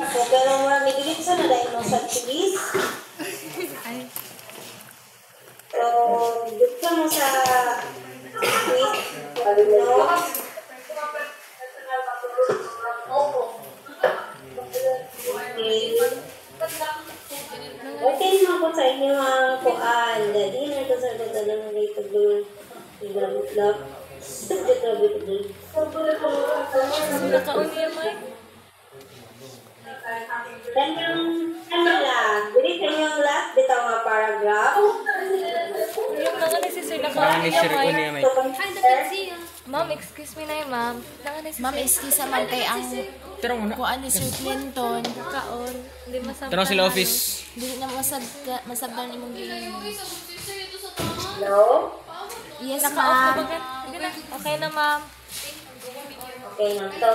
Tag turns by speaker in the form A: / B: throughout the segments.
A: ko, pero mura midilit sa na dahil mo sa chilis. So, gusto mo sa sweet, no? Okay naman po sa inyo ang kuan. Dadi na ito sa dada ng dito doon. Iglap-lap.
B: Nakauni mo eh.
A: Kanyang lang. Dili kanyang last bitaw nga paragraph.
B: Yung mga nagsisir na
C: Mga ni Sir
B: kauni
C: Uni, may.
B: Ma'am, excuse me na ma'am.
D: Ma'am, excuse ma'am kay ang
C: Tarong ano?
D: kuan ni Sir Clinton.
B: Kaon. Hindi masabtan.
C: Tarong sila office.
D: Dili na masabdan imong giingin.
A: No?
D: Yes,
B: Naka-off na
D: ma'am.
B: ba? Sige na. Okay na ma'am.
A: Okay na. So,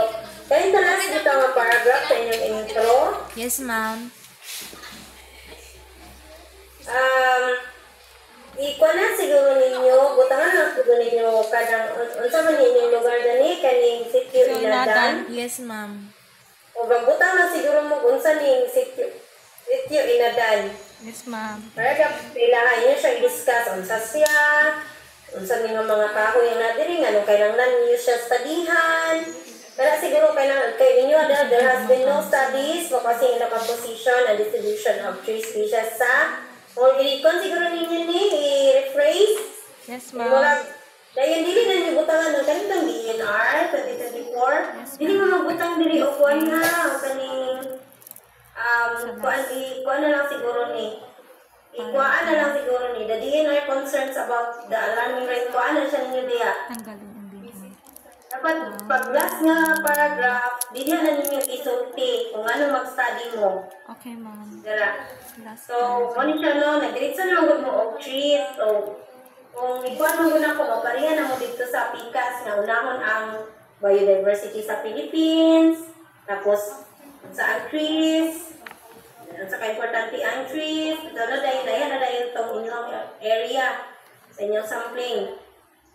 A: kaya ito last bitaw nga paragraph sa inyong intro.
D: Yes, ma'am.
A: Ikuha na siguro ninyo, butangan na siguro ninyo kadang, unsa man ninyong lugar dani, kaning sitio Inadan.
D: Yes, ma'am.
A: O butang na siguro mo kung saan ning sitio Inadan.
B: Yes ma'am.
A: Para kailangan nyo siya i-discuss, unsa siya, unsa mga kahoy yung nadiri, anong kailangan niyo siya studyhan. Kaya siguro kailangan, kay ninyo, there has been no studies focusing on the composition and distribution of tree species sa o i-recon siguro ninyo ni, i-rephrase.
B: Yes
A: Mula,
B: ma'am.
A: dahil dili na niyo butangan ng kanitang DNR 2024. Dili mo magbutang dili o kuha na, o kaning, kuha na lang siguro ni. Ikuhaan na lang siguro ni. The DNR concerns about the alarming rate, kuhaan na siya ninyo diya.
B: Tanggalin ang din.
A: Dapat, pag last nga paragraph, dili na ninyo isulti kung ano mag-study mo.
B: Okay ma'am.
A: Dira.
B: Last
A: So, ano siya no, nag-diretso na lang mo og trees. So, kung ikuan mo na ko, maparihan na mo dito sa PICAS na unahon ang biodiversity sa Philippines, tapos sa trees, at saka importante ang trees, na dahil itong inyong area sa inyong sampling.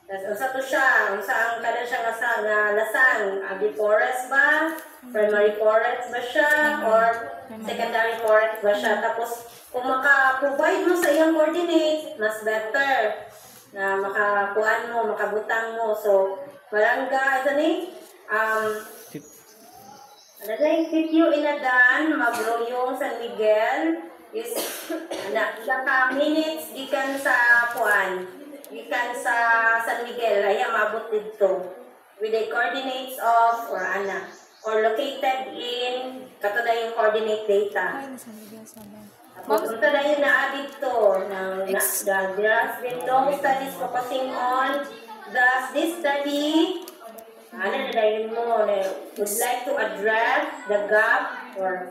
A: Tapos, unsa to siya, unsa ang kada siya nga lasang, agri-forest ba, primary forest ba siya, or secondary forest ba siya. Tapos, kung maka-provide mo sa iyong coordinates, mas better na makakuan mo, makabutang mo. So, barangay, ito ni, sitio Inadan, Magroyong, San Miguel, is, ilang ka minutes, gikan sa kuan, gikan sa San Miguel, ay mabot dito, with the coordinates of, or located in, katuda yung coordinate data. Tapos, ito na yung na-added to, there has been no studies focusing on this study, na dahil mo, would like to address the gap, or,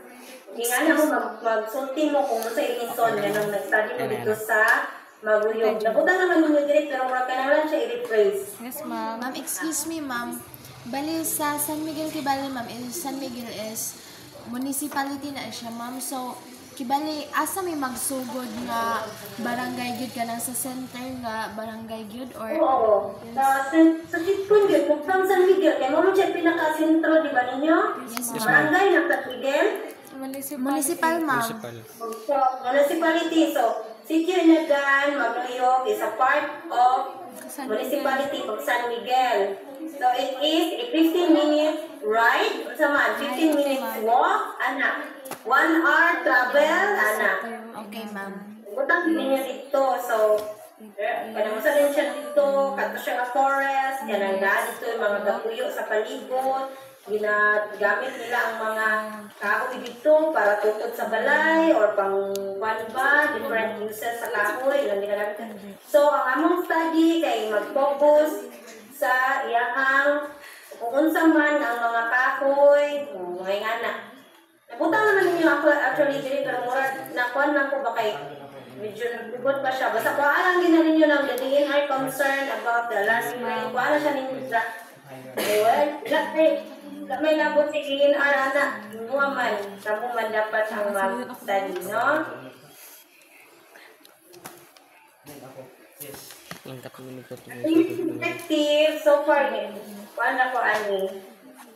A: hindi mo magsulti mo kung sa ilison, ganun, nag-study mo dito sa Maguyog. Nabutan naman ninyo direct, pero mura ka na lang siya i-rephrase.
B: Yes ma'am.
D: Ma'am, excuse me, ma'am. Bali sa San Miguel Kibali, ma'am, San Miguel is municipality na siya, ma'am. So, Kibali, asa may magsugod nga barangay gyud ka lang sa center nga barangay gyud or
A: Oo. Sa Sitpon yun, kung San Miguel, kaya mo siya pinaka-sentro, di ba ninyo?
D: Yes,
A: Sa
D: ma'am.
A: barangay ng San Miguel.
D: Municipal, ma'am.
C: Municipal.
A: So, municipality. So, Sitio Inadan, Magluyog is a part of municipality of San Miguel. So, it is a 15 minutes ride. Sa man, 15 minutes walk, anak. 1 hour travel, anak.
D: Okay, ma'am.
A: Butang ninyo dito. So, kanamusa din siya dito, kato siya nga forest, yan ang dito yung mga gapuyo sa palibot, ginagamit nila ang mga kahoy dito para tukod sa balay or pang ba, different uses sa kahoy, ilang ginagamit. So, ang among study kay mag-focus sa iyahang kung unsa man ang mga kahoy, mga ingana. Nabutang naman ninyo ako actually dili pero mura nakuan lang ko ba kay medyo nagbibot pa siya. Basta kung alang gina ninyo ng the DNR concern about the alarming rate, kung alang siya ninyo sa may labot si DNR anak, inuwa man, kamo man dapat ang mag-study, no? Yung perspective, so far, kuan na ko ani,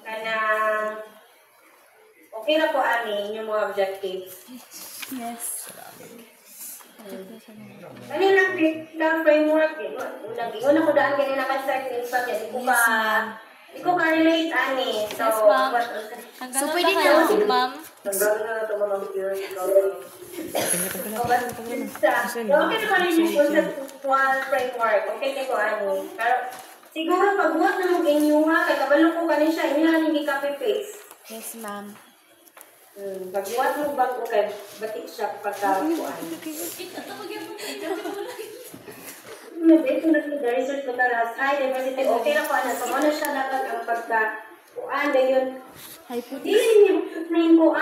A: kanang Okay na po, Ani, yung mga objectives.
D: Yes.
A: Kanina lang framework, nag-iwan ako daan kanina ka sa inispan niya. Di ko ka-relate, Ani. So,
B: Yes, ma'am. Hanggang
D: So,
B: so,
D: pwede
B: kayo,
D: na-
B: ma'am.
A: Okay naman yung conceptual framework. Okay na ko, Ani. Pero, siguro pagbuhat na mong inyuha, kay kabalo ko kanin siya, inyo lang hindi copy-paste.
D: Yes, ma'am.
A: Pagbuhat mo bago kay batik siya pagkakuan. Ito na the research ko talas. High diversity. Okay na po, Ana. So, ano siya dapat ang pagkakuan. Dahil dili niya butahin ko,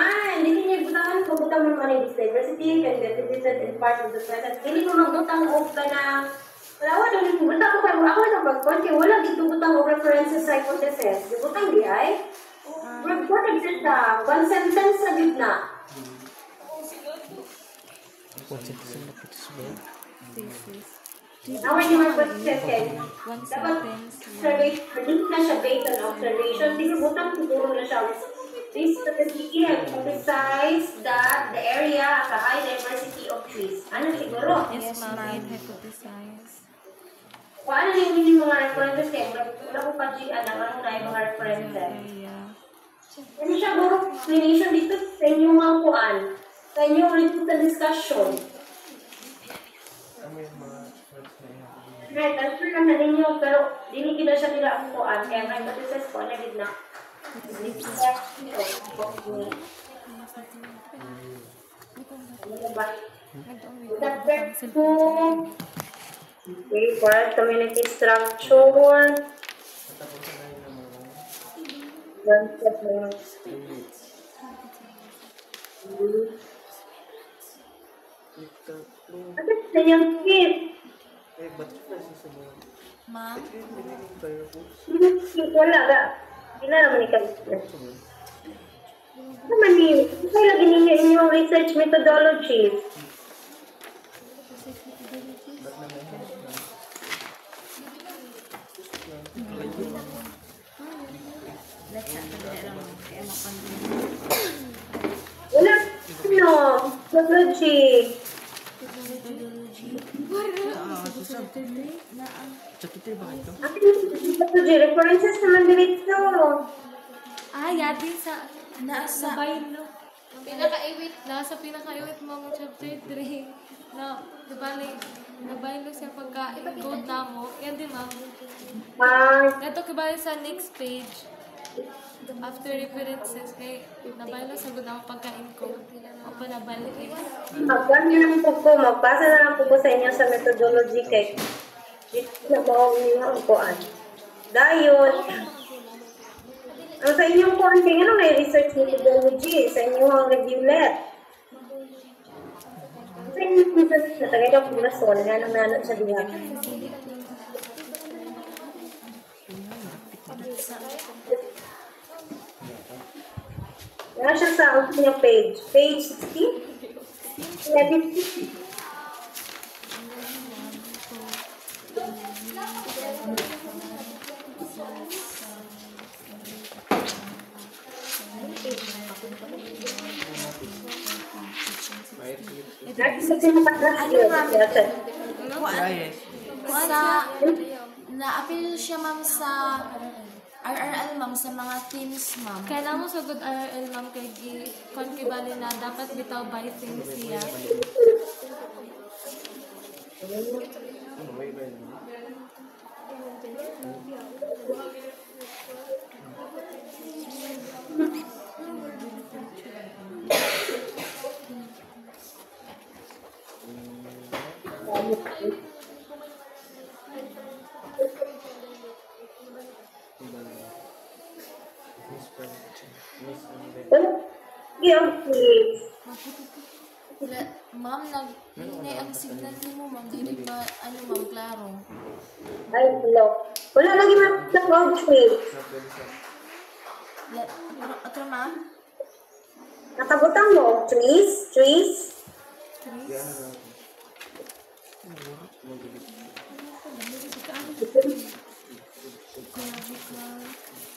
A: dili niya butahan ko, butang mo man yung diversity, can be attributed in part of the present. Dili ko magbutang o ka na, wala ko, dili ko butang ko kayo, ako na pagkuhan, kaya wala dito butang o references sa hypothesis. Di butang di ay, what exist na, one sentence sa gitna. Away naman po second.
B: One
A: Dapat
B: sentence.
A: hindi na siya based on observation. Hindi butang siguro na siya. This statistically emphasize that the area has a high diversity of trees. Ano siguro?
B: Yes, ma'am. And hypothesize.
A: Kung ano yung mga references kayo, wala ko pa ang mga references.
B: Yeah.
A: Ano siya buro explanation dito sa inyong mga kuan, sa inyong dito discussion. Right, answer lang na ninyo, pero dili kita siya nila ang kuan, kaya may hypothesis ko, na na. Ano ba? Chapter 2. Okay, for community structure. Concept na. Ano sa yung kit?
D: Ma'am?
A: Wala ka. Hindi na naman ikaw. Ano man yun? Kaya lagi ninyo inyong research methodologies. Wala. Ano? Methodology. Ano yung methodology? References naman dito.
B: Yadi sa...
D: Nasa...
B: Nabaylo. Pinaka-iwit na sa pinaka-iwit mo chapter 3 na nabaylo siya pagka-code na mo. Yan din, ma'am. Ito kibali sa next page. After references, kay nabaylo sa good ang pagka-encode. O pa nabalik eh.
A: Magpasa na lang po ko. Magpasa na lang po ko sa inyo sa methodology kay dito na ba niyo ang kuan. Dayon. Ang sa inyong kuan kay ano may research methodology sa inyong review-let. Sa inyong research na tagay ka po na sol nga nang nanot sa diha. Yan siya sa inyong page. Page 16. Edit 16.
D: Na-appeal siya, ma'am, sa RRL, ma'am, sa mga teams, ma'am.
B: Kaya mo sa good RRL, ma'am, kay Concubali na dapat bitaw by things siya.
D: Ma'am, nag-hinay ang signal ni mo, ma'am. Hindi ba, ma'am, klaro?
A: Ay, hello. Wala lagi mag-outfit.
D: Ito, ma'am?
A: Nakabutang mo, trees.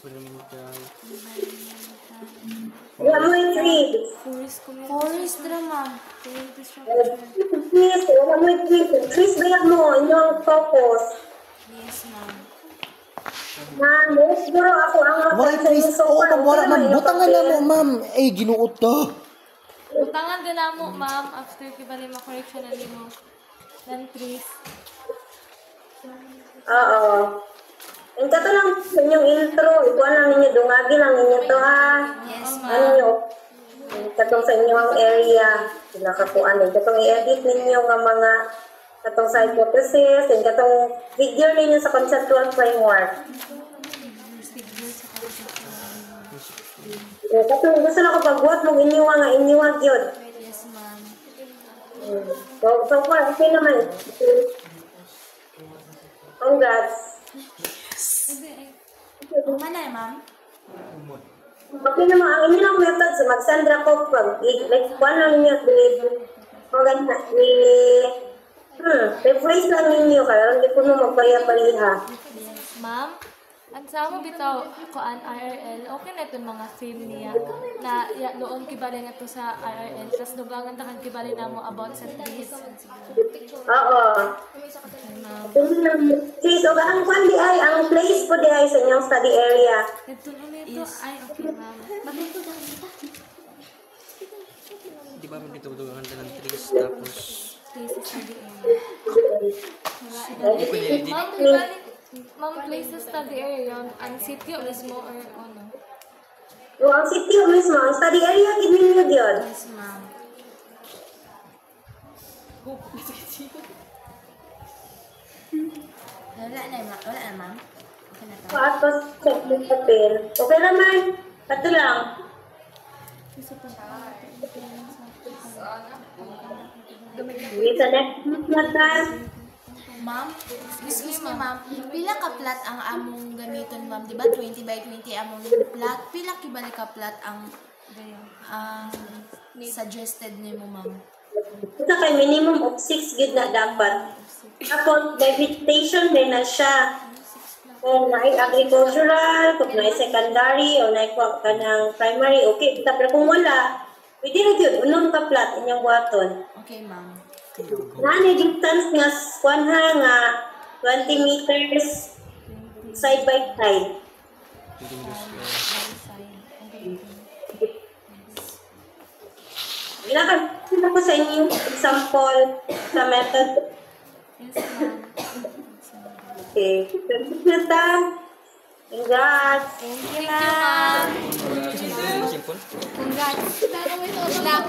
C: Environmental.
A: Wala mo yung trees.
B: Forest community.
D: Forest dra, ma'am.
B: Community structure.
A: Trees, wala mo yung trees. Trees ba yan mo? Inyong focus.
D: Yes, ma'am.
A: Ma'am, siguro ako ang
E: Waray please. Oo, ma'am, wala, ma'am. Butangan na mo, ma'am. Eh, ginuot to.
B: Utangan din na mo, ma'am, after kibali ma-correction na mo ng trees.
A: Oo. Ang kato lang sa inyong intro, ikuha lang ninyo, dungagi lang ninyo to ha.
D: Yes,
A: Ano
D: ma'am.
A: nyo? Katong sa inyong area, sila kapuan eh. Katong i-edit ninyo ng mga katong sa hypothesis, and katong figure ninyo sa conceptual framework. Katong gusto na ko pagbuhat mong iniwag yun.
D: Yes, ma'am.
A: So far, okay naman. Congrats.
D: Manay, ma'am.
A: Okay naman, ang inyo lang method sa mag-send ra ko pag like one lang ninyo maganda rephrase lang ninyo kaya hindi ko mo magpariha-pariha.
B: Ma'am, ang sa mo bitaw ko an IRL, okay na itong mga theme niya na noon kibali na to sa IRL, tapos dugangan takan kibali na mo about sa trees.
A: Oo. Please, o ang kwan di ay, ang place po di ay sa inyong study area.
B: Ito nito, ay okay ma'am.
C: Di ba may tutugangan ng trees tapos
B: Places study area.
C: hindi ko nilidit.
B: Ma'am, kibali, ma'am, places study area, ang sitio mismo or ano?
A: O ang city mismo, ang study area, gid ninyo yun.
D: Yes, ma'am. Wala na, ma'am. Wala na, ma'am. Okay na to.
A: Tapos, check yung papel. Okay naman. Ito lang. Hindi sa next month na tayo.
D: Ma'am, excuse me, ma'am. Pila ka plat ang among gamiton, ma'am? Di ba 20 by 20 among plat? Pila kibali ka plat ang suggested nimo, ma'am?
A: Ito kay minimum of 6 gid na dapat. Tapos, may vegetation din na siya. Kung na agricultural, kung na secondary, o na ka ng primary, okay. Pero kung wala, pwede rin yun. Unong ka plat inyong buhaton.
D: Okay, ma'am.
A: Nani distance nga kuan ha nga 20 meters side by side. Ilakad ko sa inyo example sa method.
B: Yes, ma'am.
A: Okay. Na ta. Congrats.
B: Thank you, ma'am.
C: Simple.
B: Congrats. Good luck.